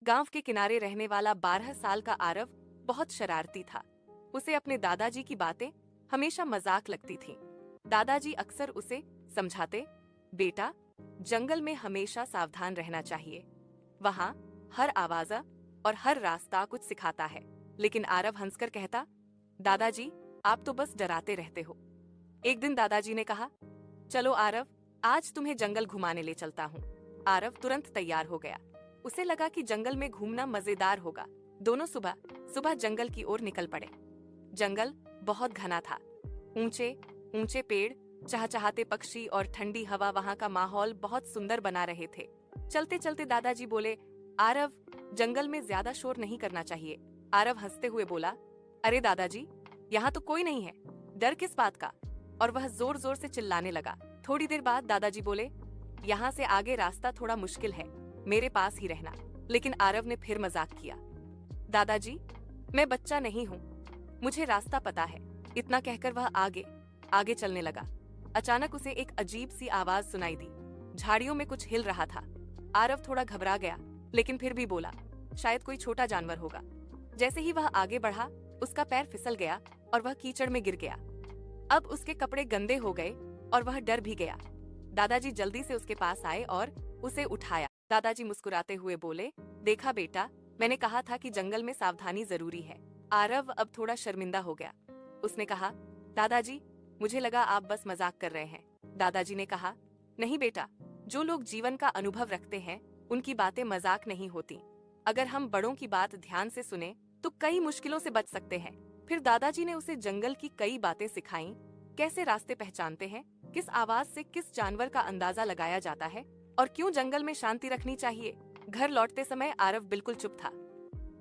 गांव के किनारे रहने वाला 12 साल का आरव बहुत शरारती था। उसे अपने दादाजी की बातें हमेशा मजाक लगती थीं। दादाजी अक्सर उसे समझाते, बेटा, जंगल में हमेशा सावधान रहना चाहिए। वहां हर आवाज और हर रास्ता कुछ सिखाता है। लेकिन आरव हंसकर कहता, दादाजी, आप तो बस डराते रहते हो। एक दिन दादाजी ने कहा, चलो आरव, आज तुम्हें जंगल घुमाने ले चलता हूँ। आरव तुरंत तैयार हो गया। उसे लगा कि जंगल में घूमना मजेदार होगा। दोनों सुबह सुबह जंगल की ओर निकल पड़े। जंगल बहुत घना था। ऊंचे ऊंचे पेड़, चहचहाते पक्षी और ठंडी हवा वहां का माहौल बहुत सुंदर बना रहे थे। चलते चलते दादाजी बोले, आरव, जंगल में ज्यादा शोर नहीं करना चाहिए। आरव हंसते हुए बोला, अरे दादाजी, यहाँ तो कोई नहीं है, डर किस बात का। और वह जोर जोर से चिल्लाने लगा। थोड़ी देर बाद दादाजी बोले, यहाँ से आगे रास्ता थोड़ा मुश्किल है, मेरे पास ही रहना। लेकिन आरव ने फिर मजाक किया, दादाजी, मैं बच्चा नहीं हूँ, मुझे रास्ता पता है। इतना कहकर वह आगे आगे चलने लगा। अचानक उसे एक अजीब सी आवाज सुनाई दी। झाड़ियों में कुछ हिल रहा था। आरव थोड़ा घबरा गया, लेकिन फिर भी बोला, शायद कोई छोटा जानवर होगा। जैसे ही वह आगे बढ़ा, उसका पैर फिसल गया और वह कीचड़ में गिर गया। अब उसके कपड़े गंदे हो गए और वह डर भी गया। दादाजी जल्दी से उसके पास आए और उसे उठाया। दादाजी मुस्कुराते हुए बोले, देखा बेटा, मैंने कहा था कि जंगल में सावधानी जरूरी है। आरव अब थोड़ा शर्मिंदा हो गया। उसने कहा, दादाजी, मुझे लगा आप बस मजाक कर रहे हैं। दादाजी ने कहा, नहीं बेटा, जो लोग जीवन का अनुभव रखते हैं उनकी बातें मजाक नहीं होती। अगर हम बड़ों की बात ध्यान से सुने तो कई मुश्किलों से बच सकते हैं। फिर दादाजी ने उसे जंगल की कई बातें सिखाईं, कैसे रास्ते पहचानते हैं, किस आवाज से किस जानवर का अंदाजा लगाया जाता है और क्यों जंगल में शांति रखनी चाहिए। घर लौटते समय आरव बिल्कुल चुप था।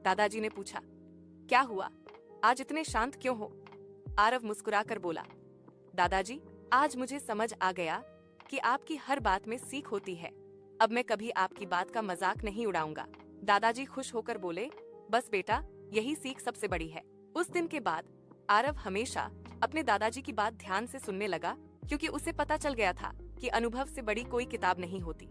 दादाजी ने पूछा, क्या हुआ, आज इतने शांत क्यों हो? आरव मुस्कुराकर बोला, दादाजी, आज मुझे समझ आ गया कि आपकी हर बात में सीख होती है। अब मैं कभी आपकी बात का मजाक नहीं उड़ाऊंगा। दादाजी खुश होकर बोले, बस बेटा, यही सीख सबसे बड़ी है। उस दिन के बाद आरव हमेशा अपने दादाजी की बात ध्यान से सुनने लगा, क्योंकि उसे पता चल गया था कि अनुभव से बड़ी कोई किताब नहीं होती।